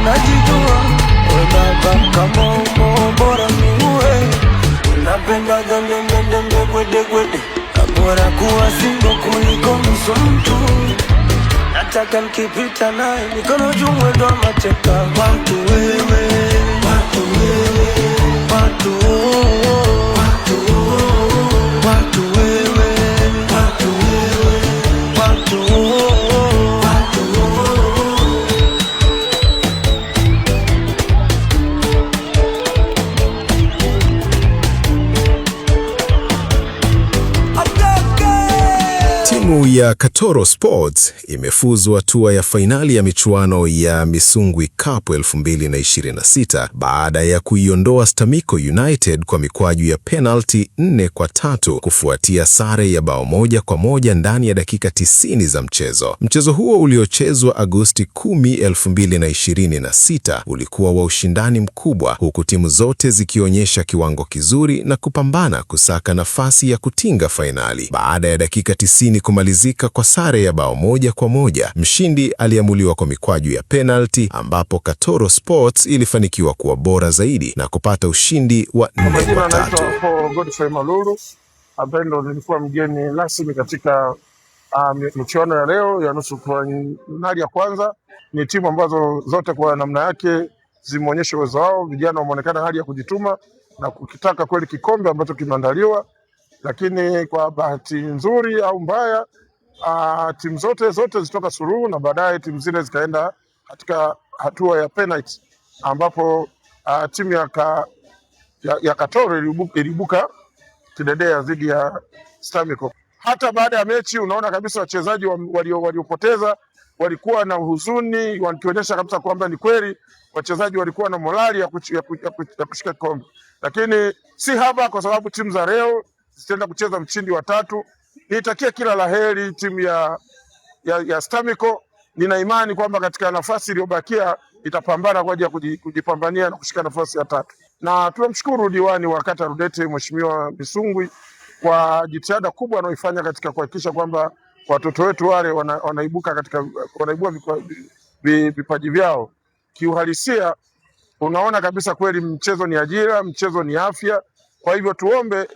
najijua wewe kama umo bora niue. Napenda gande gwede bora kuwa single kuliko mtu. Nataka nikipita naye mikono juu mwendo wa mateka. Watu wewe, watu wewe, watu wewe, watu wewe, watu wewe, watu wewe, watu wewe. Timu ya Katoro Sports imefuzu hatua ya fainali ya michuano ya Misungwi Cup 2026 baada ya kuiondoa Stamiko United kwa mikwaju ya penalty 4-3 kufuatia sare ya bao 1-1 ndani ya dakika 90 za mchezo. Mchezo huo uliochezwa Agosti 10, 2026 ulikuwa wa ushindani mkubwa, huku timu zote zikionyesha kiwango kizuri na kupambana kusaka nafasi ya kutinga fainali. Baada ya dakika 90 kumalizika kwa sare ya bao 1-1, mshindi aliamuliwa kwa mikwaju ya penalty, ambapo Katoro Sports ilifanikiwa kuwa bora zaidi na kupata ushindi wa 4-3. Godfrey Malulu ambaye ndo nilikuwa mgeni rasmi katika michuano ya leo ya nusu fainali ya kwanza. Ni timu ambazo zote kwa namna yake zimeonyesha uwezo wao, vijana wameonekana hali ya kujituma na kukitaka kweli kikombe ambacho kimeandaliwa. Lakini kwa bahati nzuri au mbaya, timu zote zitoka suluhu na baadaye timu zile zikaenda katika hatua ya penalty, ambapo timu ya Katoro ilibuka kidedea dhidi ya Stamiko. Hata baada ya mechi unaona kabisa wachezaji waliopoteza walikuwa na huzuni, wakionyesha kabisa kwamba ni kweli wachezaji walikuwa na morali ya kushika kombe. Lakini si haba, kwa sababu timu za leo zitaenda kucheza mshindi wa 3. Nitakia kila laheri timu ya Stamiko. Nina imani kwamba katika nafasi iliyobakia itapambana kwa ajili ya kujipambania na kushika nafasi ya 3. Na tunamshukuru diwani wa kata Rudete Mheshimiwa Misungwi kwa jitihada kubwa anayoifanya katika kuhakikisha kwamba watoto wetu wale wanaibua vipaji vyao. Kiuhalisia unaona kabisa kweli mchezo ni ajira, mchezo ni afya. Kwa hivyo tuombe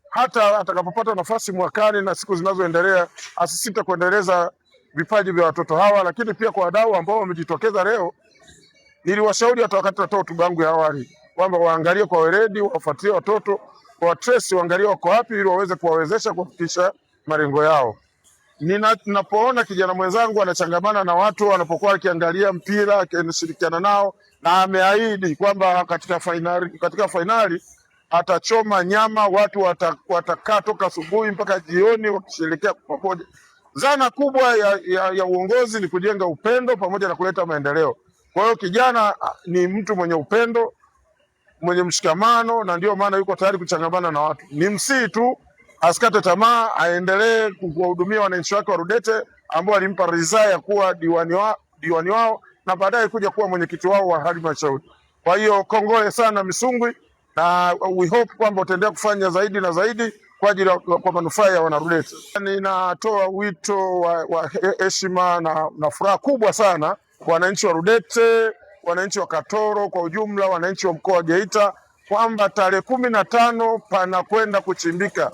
hata atakapopata nafasi mwakani na siku zinazoendelea asisite kuendeleza vipaji vya watoto hawa. Lakini pia kwa wadau ambao wamejitokeza leo, niliwashauri hata wakati natoa hotuba yangu ya awali kwamba waangalie kwa weledi, wafuatilie watoto, kwa trace, waangalie wako wapi ili waweze kuwawezesha kufikisha malengo yao. Ninapoona kijana mwenzangu anachangamana na watu, anapokuwa akiangalia mpira, akishirikiana nao, na ameahidi kwamba katika fainali atachoma nyama, watu watakaa toka asubuhi mpaka jioni wakisherehekea pamoja. Zana kubwa ya uongozi ni kujenga upendo pamoja na kuleta maendeleo. Kwa hiyo kijana ni mtu mwenye upendo, mwenye mshikamano, na ndio maana yuko tayari kuchangamana na watu. Ni msii tu asikate tamaa, aendelee kuwahudumia wananchi wake wa Rudete ambao alimpa ridhaa ya kuwa diwani wao na baadaye kuja kuwa mwenyekiti wao wa halmashauri. Kwa hiyo kongole sana Misungwi, na we hope kwamba utaendelea kufanya zaidi na zaidi kwa manufaa ya Wanarudete. Ninatoa wito wa heshima na furaha kubwa sana kwa wananchi wa Rudete, wananchi wa Katoro kwa ujumla, wananchi wa mkoa wa Geita, kwamba tarehe 15 panakwenda kuchimbika.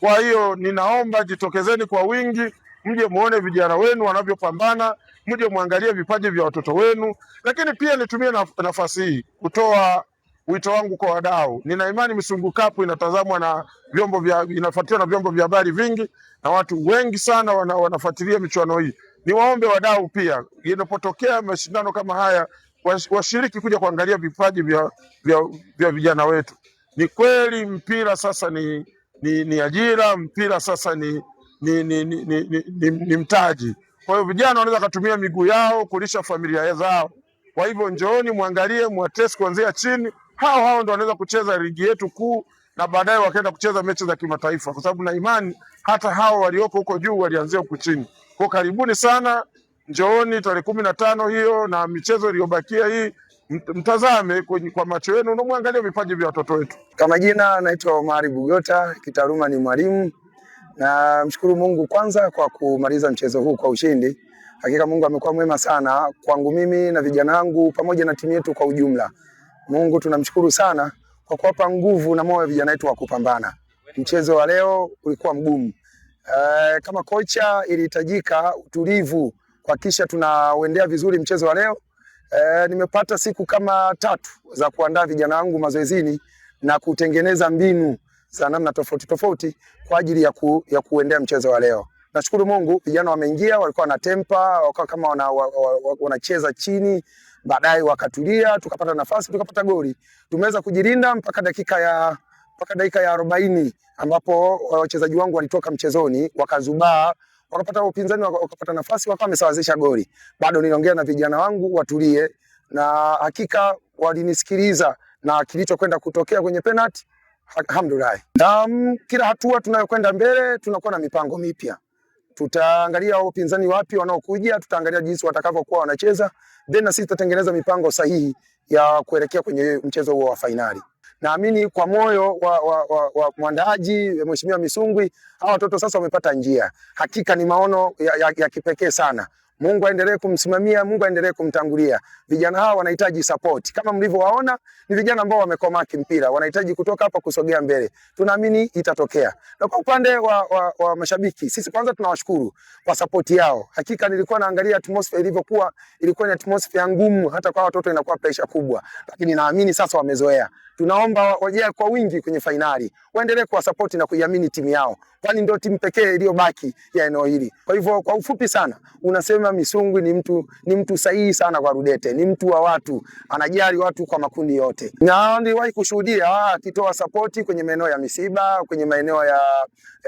Kwa hiyo ninaomba jitokezeni kwa wingi, mje muone vijana wenu wanavyopambana, mje muangalie vipaji vya watoto wenu. Lakini pia nitumie nafasi hii kutoa wito wangu kwa wadau. Nina imani Misungwi Cup inatazamwa na inafuatiliwa na vyombo vya habari vingi na watu wengi sana wanafuatilia michuano hii. Niwaombe wadau pia, inapotokea mashindano kama haya, washiriki kuja kuangalia vipaji vya vijana wetu. Ni kweli mpira sasa ni ajira, mpira sasa ni mtaji. Kwa hiyo vijana wanaweza kutumia miguu yao kulisha familia zao. Kwa hivyo njooni muangalie, muatest kuanzia chini. Hao ndio wanaweza kucheza ligi yetu kuu na baadaye wakaenda kucheza mechi za kimataifa, kwa sababu na imani hata hao walioko huko juu walianzia huko chini. Kwa karibuni sana, njooni tarehe 15 hiyo, na michezo iliyobakia hii mtazame kwa macho yenu na muangalie vipaji vya watoto wetu. Kama jina naitwa Omari Bugota, kitaaluma ni mwalimu, na mshukuru Mungu kwanza kwa kumaliza mchezo huu kwa ushindi. Hakika Mungu amekuwa mwema sana kwangu mimi na vijana wangu pamoja na timu yetu kwa ujumla. Mungu tunamshukuru sana kwa kuwapa nguvu na moyo vijana wetu wa kupambana. Mchezo wa leo ulikuwa mgumu. Kama kocha ilihitajika utulivu kuhakikisha tunauendea vizuri mchezo wa leo. Nimepata siku kama 3 za kuandaa vijana wangu mazoezini na kutengeneza mbinu za namna tofauti tofauti kwa ajili ya kuendea mchezo wa leo. Nashukuru Mungu vijana wameingia, walikuwa na tempa, walikuwa kama wanacheza chini, baadaye wakatulia, tukapata nafasi, tukapata goli. Tumeweza kujilinda mpaka dakika ya 40 ambapo wachezaji wangu walitoka mchezoni, wakazubaa, wakapata upinzani, wakapata nafasi, wakawa wamesawazisha goli. Bado niliongea na vijana wangu watulie, na hakika walinisikiliza, na kilichokwenda kutokea kwenye penalty alhamdulillah. Kila hatua tunayokwenda mbele tunakuwa na mipango mipya. Tutaangalia upinzani wapi wanaokuja, tutaangalia jinsi watakavyokuwa wanacheza, then na sisi tutatengeneza mipango sahihi ya kuelekea kwenye mchezo huo wa fainali. Naamini kwa moyo wa mwandaaji Mheshimiwa Misungwi, hawa watoto sasa wamepata njia. Hakika ni maono ya kipekee sana. Mungu aendelee kumsimamia, Mungu aendelee kumtangulia. Vijana hawa wanahitaji support. Kama mlivyowaona ni vijana ambao wamekomaa kimpira, wanahitaji kutoka hapa kusogea mbele. Tunaamini itatokea. Na kwa upande wa mashabiki, sisi kwanza tunawashukuru kwa support yao. Hakika nilikuwa naangalia atmosphere ilivyokuwa, ilikuwa ni atmosphere ngumu, hata kwa watoto inakuwa pressure kubwa. Lakini naamini sasa wamezoea. Tunaomba waje kwa wingi kwenye fainali. Waendelee kuwa support na kuiamini timu yao. Kwani ndio timu pekee iliyobaki ya eneo hili. Kwa hivyo kwa ufupi sana unasema Misungwi ni mtu sahihi sana kwa Rudete, ni mtu wa watu, anajali watu kwa makundi yote. Na niliwahi kushuhudia akitoa support kwenye maeneo ya misiba, kwenye maeneo ya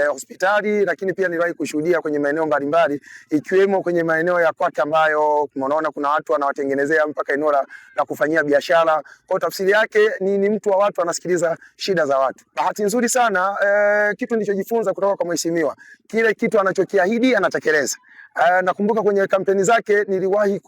hospitali, lakini pia niliwahi kushuhudia kwenye maeneo mbalimbali ikiwemo kwenye maeneo ya kwake ambayo unaona kuna watu wanawatengenezea mpaka eneo la kufanyia biashara. Kwa tafsiri yake ni mtu wa watu, anasikiliza shida za watu. Bahati nzuri sana kitu nilichojifunza kutoka kwa mheshimiwa, kile kitu anachokiahidi anatekeleza. Nakumbuka kwenye kampeni zake niliwahi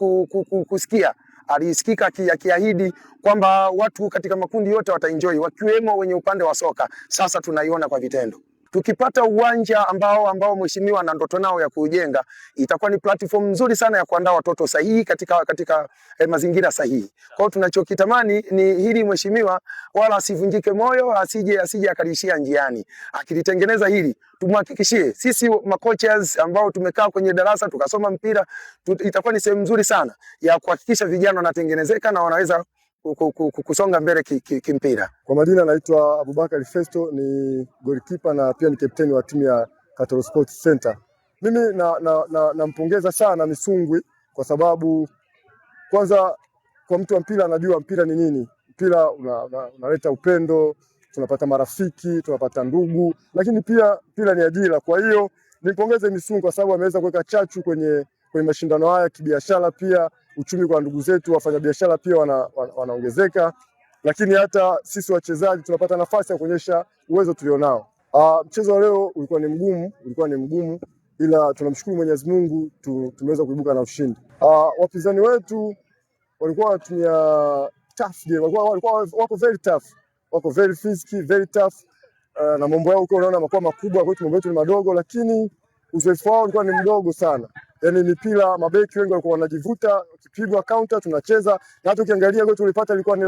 kusikia alisikika akiahidi kwamba watu katika makundi yote wataenjoy, wakiwemo wenye upande wa soka. Sasa tunaiona kwa vitendo. Tukipata uwanja ambao mheshimiwa na ndoto nao ya kujenga, itakuwa ni platform nzuri sana ya kuandaa watoto sahihi katika mazingira sahihi. Kwa hiyo tunachokitamani ni hili mheshimiwa wala asivunjike moyo, asije akalishia njiani. Akilitengeneza hili, tumhakikishie sisi makochas ambao tumekaa kwenye darasa tukasoma mpira, itakuwa ni sehemu nzuri sana ya kuhakikisha vijana wanatengenezeka na wanaweza kusonga mbele kimpira. Kwa majina naitwa Abubakar Festo, ni goalkeeper na pia ni captain wa timu ya Katoro Sports Center. Mimi nampongeza sana Misungwi kwa sababu kwanza kwa mtu wa mpira anajua mpira ni nini. Mpira unaleta upendo, tunapata marafiki, tunapata ndugu, lakini pia mpira ni ajira. Kwa hiyo nimpongeze Misungwi kwa sababu ameweza kuweka chachu kwenye mashindano haya kibiashara, pia uchumi kwa ndugu zetu wafanyabiashara pia wanaongezeka, lakini hata sisi wachezaji tunapata nafasi ya kuonyesha uwezo tulionao. Mchezo wa leo ulikuwa ni mgumu, ila tunamshukuru Mwenyezi Mungu tumeweza kuibuka na ushindi. Wapinzani wetu walikuwa wanatumia tough game, wako very tough, wako very physical, very tough, na mambo yao uko unaona makubwa makubwa, kwa hiyo mambo yetu ni madogo, lakini uzoefu wao ulikuwa ni mdogo sana. Yaani mipira mabeki wengi walikuwa wanajivuta, ukipigwa counter tunacheza, na hata ukiangalia goli tulipata ilikuwa ni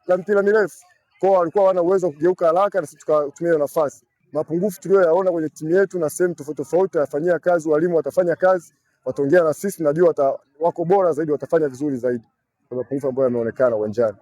la mpira mirefu. Kwa hiyo walikuwa hawana uwezo wa kugeuka haraka na sisi tukatumia nafasi. Mapungufu tuliyoyaona kwenye timu yetu na sehemu tofauti yafanyia kazi, walimu watafanya kazi, wataongea na sisi, najua wako bora zaidi, watafanya vizuri zaidi. Kwa mapungufu ambayo yameonekana uwanjani.